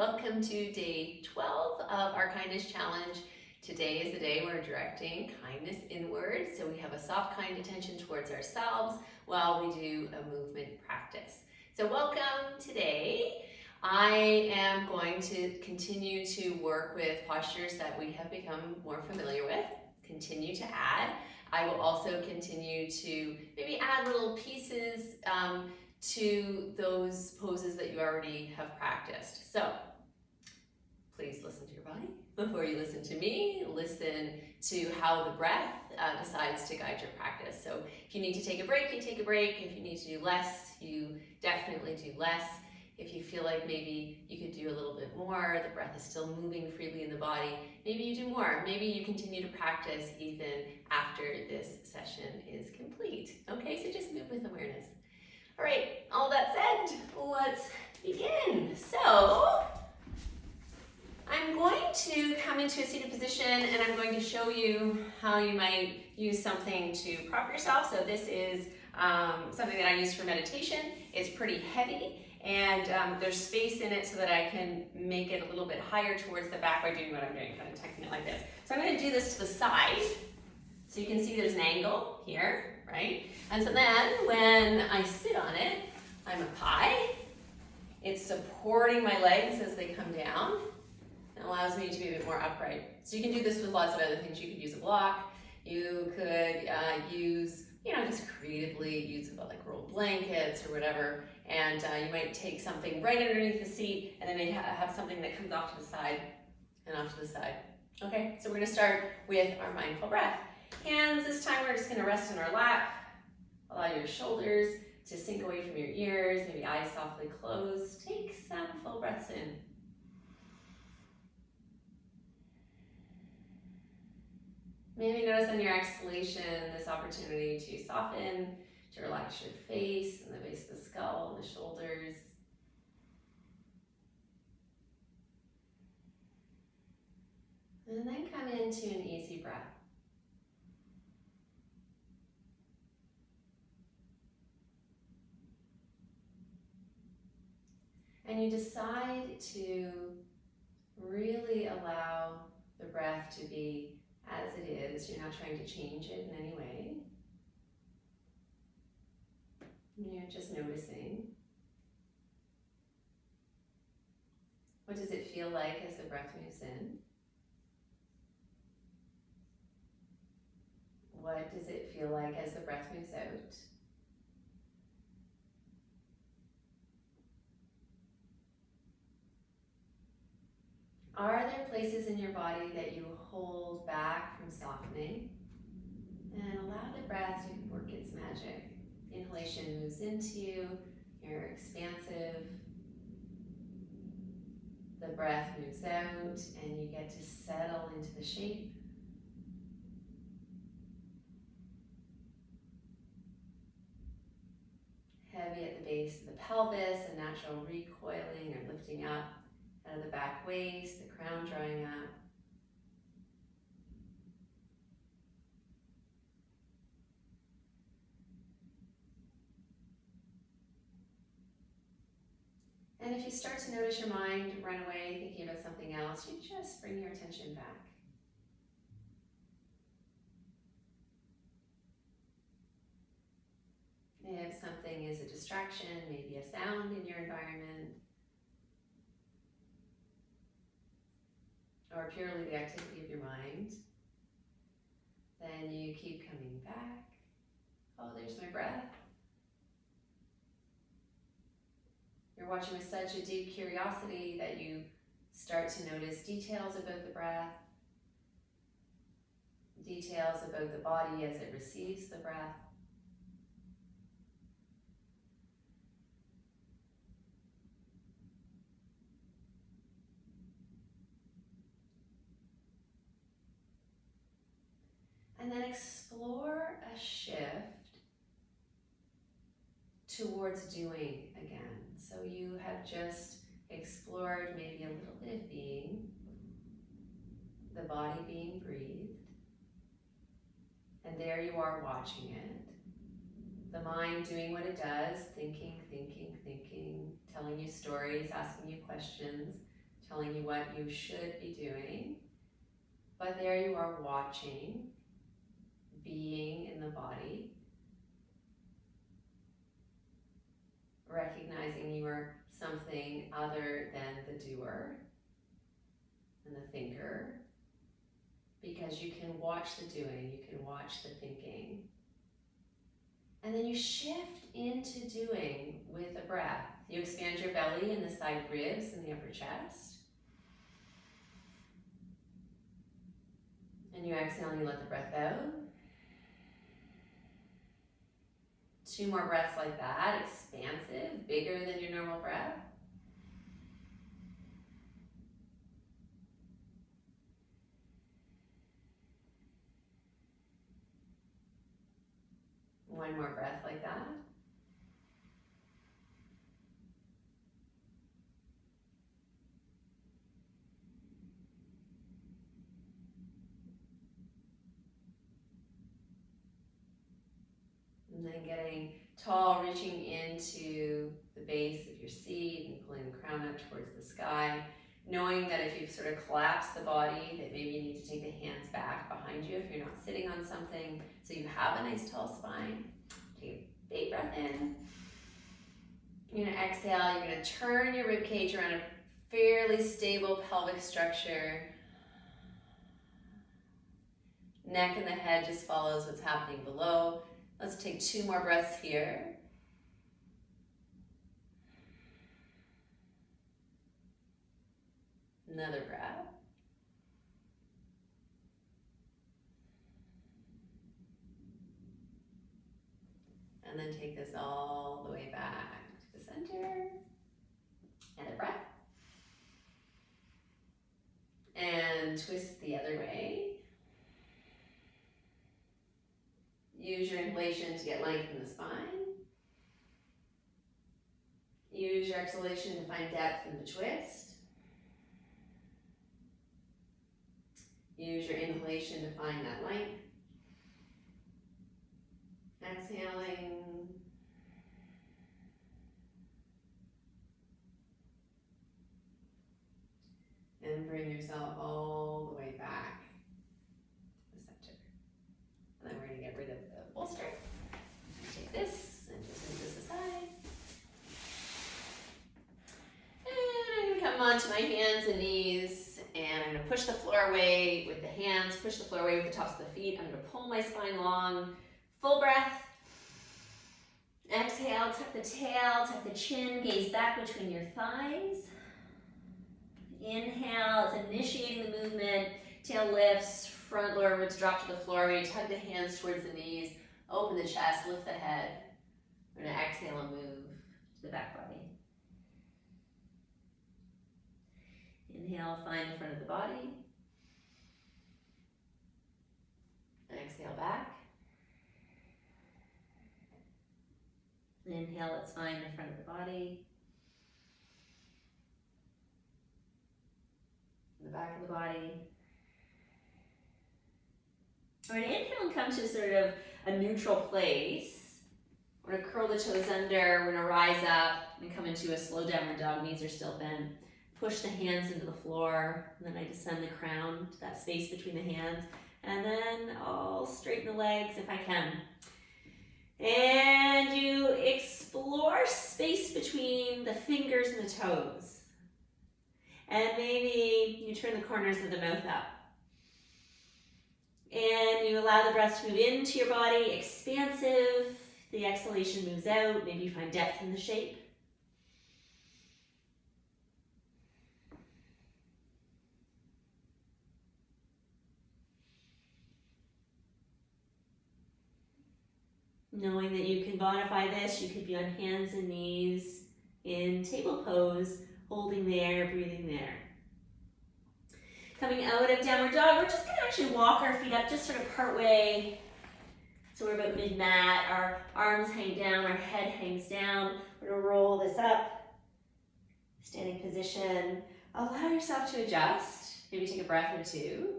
Welcome to day 12 of our kindness challenge. Today is the day we're directing kindness inward, so we have a soft, kind attention towards ourselves while we do a movement practice. So welcome today. I am going to continue to work with postures that we have become more familiar with, continue to add. I will also continue to maybe add little pieces to those poses that you already have practiced. So please listen to your body before you listen to me. Listen to how the breath decides to guide your practice. So if you need to take a break, you take a break. If you need to do less, you definitely do less. If you feel like maybe you could do a little bit more, the breath is still moving freely in the body, maybe you do more. Maybe you continue to practice even after this session is complete. Okay, so just move with awareness. All right, all that said, let's begin. So, I'm going to come into a seated position and I'm going to show you how you might use something to prop yourself. So this is something that I use for meditation. It's pretty heavy and there's space in it so that I can make it a little bit higher towards the back by doing what I'm doing, kind of tucking it like this. So I'm going to do this to the side. So you can see there's an angle here, right? And so then when I sit on it, I'm a pie. It's supporting my legs as they come down. It allows me to be a bit more upright. So you can do this with lots of other things. You could use a block. You could use, just creatively use like rolled blankets or whatever. And you might take something right underneath the seat and then maybe have something that comes off to the side and off to the side. Okay, so we're gonna start with our mindful breath. Hands, this time we're just gonna rest in our lap. Allow your shoulders to sink away from your ears, maybe eyes softly closed. Take some full breaths in. Maybe notice on your exhalation this opportunity to soften, to relax your face and the base of the skull, the shoulders. And then come into an easy breath. And you decide to really allow the breath to be as it is. You're not trying to change it in any way. You're just noticing. What does it feel like as the breath moves in? What does it feel like as the breath moves out? Are there places in your body that you hold back from softening? And allow the breath to work its magic. Inhalation moves into you, you're expansive. The breath moves out and you get to settle into the shape. Heavy at the base of the pelvis, a natural recoiling or lifting up out of the back waist, the crown drawing up. And if you start to notice your mind run away thinking about something else, you just bring your attention back. If something is a distraction, maybe a sound in your environment, or purely the activity of your mind, then you keep coming back. Oh, there's my breath. You're watching with such a deep curiosity that you start to notice details about the breath, details about the body as it receives the breath. And then explore a shift towards doing again. So you have just explored maybe a little bit of being, the body being breathed, and there you are watching it. The mind doing what it does, thinking, telling you stories, asking you questions, telling you what you should be doing. But there you are watching, being in the body, recognizing you are something other than the doer and the thinker, because you can watch the doing, you can watch the thinking. And then you shift into doing with a breath. You expand your belly and the side ribs and the upper chest. And you exhale and you let the breath out. 2 more breaths like that, expansive, bigger than your normal breath. One more breath like that. And then getting tall, reaching into the base of your seat and pulling the crown up towards the sky. Knowing that if you've sort of collapsed the body, that maybe you need to take the hands back behind you if you're not sitting on something, so you have a nice tall spine. Take a big breath in. You're gonna exhale, you're gonna turn your rib cage around a fairly stable pelvic structure. Neck and the head just follows what's happening below. Let's take 2 more breaths here. Another breath. And then take this all the way back to the center. And a breath. And twist the other way. Use your inhalation to get length in the spine. Use your exhalation to find depth in the twist. Use your inhalation to find that length. Exhaling. And bring yourself all the way back to the center. And then we're going to get rid of the bolster. Take this and just move this aside. And I'm going to come onto my hands and knees, and I'm going to push the floor away with the hands, push the floor away with the tops of the feet. I'm going to pull my spine along. Full breath. Exhale, tuck the tail, tuck the chin, gaze back between your thighs. Inhale, it's initiating the movement. Tail lifts, front lower ribs drop to the floor. You tug the hands towards the knees, open the chest, lift the head. We're going to exhale and move to the back body. Inhale, find the front of the body. Exhale back. Inhale, let's find the front of the body. The back of the body. All right, inhale and come to sort of a neutral place. We're gonna curl the toes under, we're gonna rise up and come into a slow downward dog, knees are still bent. Push the hands into the floor, and then I descend the crown to that space between the hands. And then I'll straighten the legs if I can. And you explore space between the fingers and the toes. And maybe you turn the corners of the mouth up. And you allow the breath to move into your body, expansive. The exhalation moves out. Maybe you find depth in the shape. Knowing that you can modify this, you could be on hands and knees in table pose, holding there, breathing there. Coming out of downward dog, we're just gonna actually walk our feet up just sort of part way. So we're about mid-mat, our arms hang down, our head hangs down. We're gonna roll this up, standing position. Allow yourself to adjust. Maybe take a breath or two.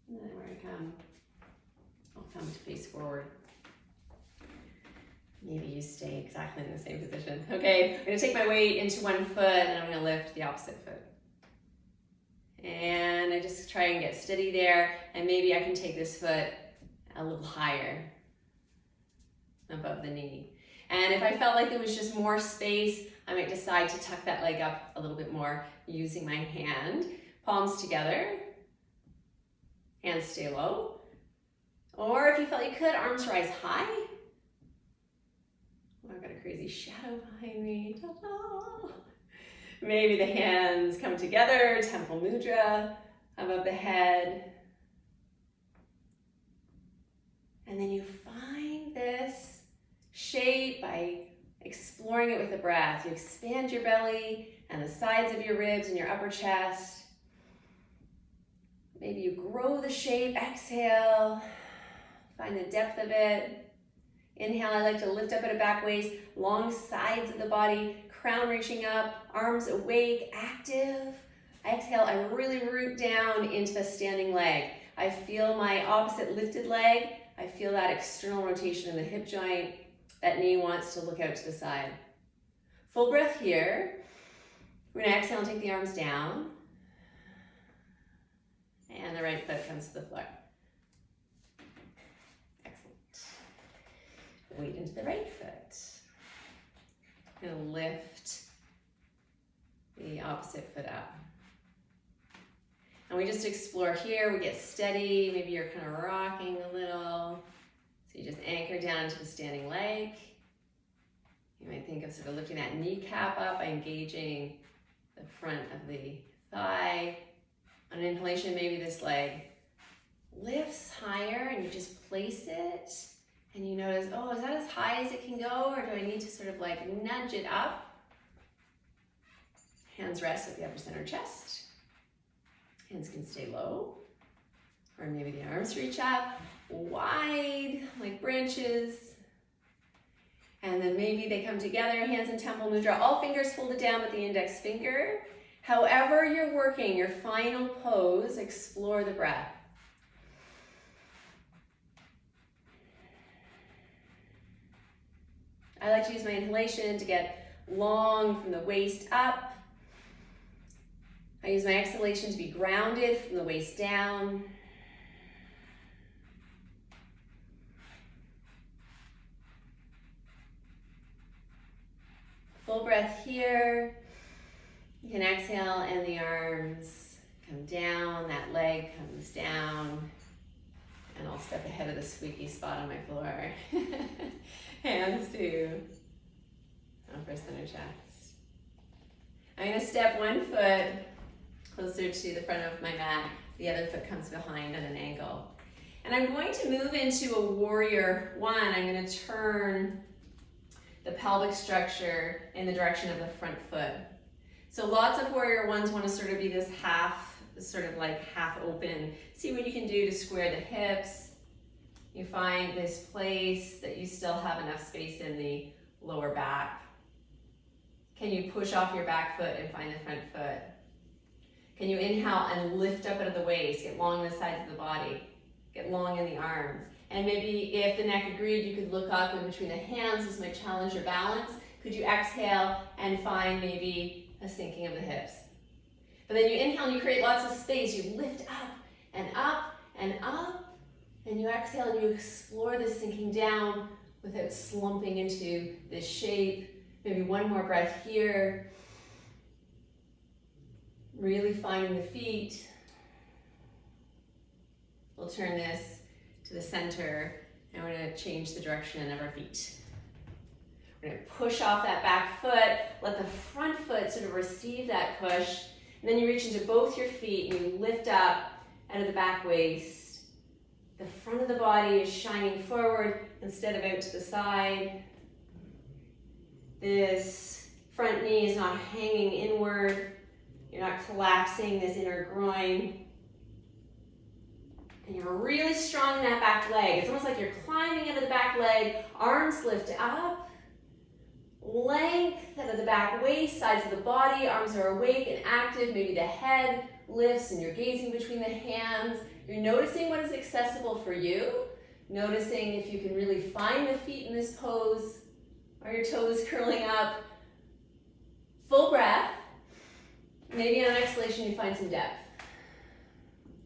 And then we're gonna I'll come to face forward. Maybe you stay exactly in the same position. Okay, I'm gonna take my weight into one foot and I'm gonna lift the opposite foot. And I just try and get steady there, and maybe I can take this foot a little higher above the knee. And if I felt like there was just more space, I might decide to tuck that leg up a little bit more using my hand. Palms together, hands stay low. Or if you felt you could, arms rise high. Oh, I've got a crazy shadow behind me. Ta-da. Maybe the hands come together, Temple Mudra above the head. And then you find this shape by exploring it with the breath. You expand your belly and the sides of your ribs and your upper chest. Maybe you grow the shape, exhale, find the depth of it. Inhale, I like to lift up at a back waist, long sides of the body, crown reaching up, arms awake, active. Exhale, I really root down into the standing leg. I feel my opposite lifted leg. I feel that external rotation in the hip joint. That knee wants to look out to the side. Full breath here. We're gonna exhale and take the arms down. And the right foot comes to the floor. Excellent. Weight into the right foot. I'm gonna lift the opposite foot up. And we just explore here, we get steady, maybe you're kind of rocking a little. So you just anchor down into the standing leg. You might think of sort of lifting that kneecap up by engaging the front of the thigh. On an inhalation, maybe this leg lifts higher and you just place it and you notice, oh, is that as high as it can go, or do I need to sort of like nudge it up? Hands rest at the upper center chest. Hands can stay low, or maybe the arms reach up wide like branches, and then maybe they come together, hands in Temple Mudra, all fingers folded down with the index finger. However you're working your final pose, explore the breath. I like to use my inhalation to get long from the waist up. I use my exhalation to be grounded from the waist down. Full breath here. You can exhale and the arms come down, that leg comes down, and I'll step ahead of the squeaky spot on my floor. Hands to upper center chest. I'm gonna step one foot closer to the front of my mat. The other foot comes behind at an angle. And I'm going to move into a warrior one. I'm gonna turn the pelvic structure in the direction of the front foot. So lots of warrior ones want to sort of be this half, sort of like half open. See what you can do to square the hips. You find this place that you still have enough space in the lower back. Can you push off your back foot and find the front foot? Can you inhale and lift up out of the waist, get long in the sides of the body, get long in the arms. And maybe if the neck agreed, you could look up in between the hands. This might challenge your balance. Could you exhale and find maybe a sinking of the hips? But then you inhale and you create lots of space. You lift up and up and up. And you exhale and you explore this sinking down without slumping into this shape. Maybe one more breath here. Really finding the feet. We'll turn this to the center and we're going to change the direction of our feet. We're going to push off that back foot, let the front foot sort of receive that push, and then you reach into both your feet and you lift up out of the back waist. The front of the body is shining forward instead of out to the side. This front knee is not hanging inward. You're not collapsing this inner groin. And you're really strong in that back leg. It's almost like you're climbing out of the back leg, arms lift up, length out of the back waist, sides of the body, arms are awake and active, maybe the head lifts and you're gazing between the hands. You're noticing what is accessible for you, noticing if you can really find the feet in this pose, Are your toes curling up? Full breath. Maybe on exhalation you find some depth.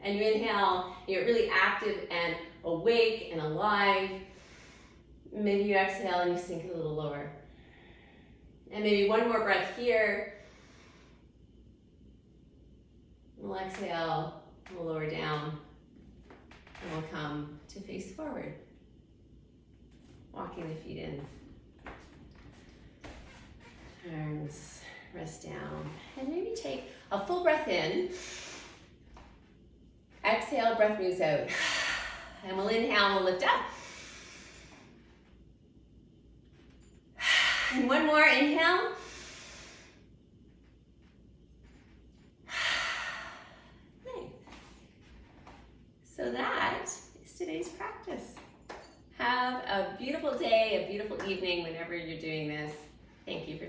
And you inhale, you're really active and awake and alive. Maybe you exhale and you sink a little lower. And maybe one more breath here. We'll exhale, we'll lower down, and we'll come to face forward. Walking the feet in. Arms, rest down. And maybe take a full breath in. Exhale, breath moves out. And we'll inhale, we'll lift up. And one more, inhale. Nice. So that is today's practice. Have a beautiful day, a beautiful evening whenever you're doing this. Thank you for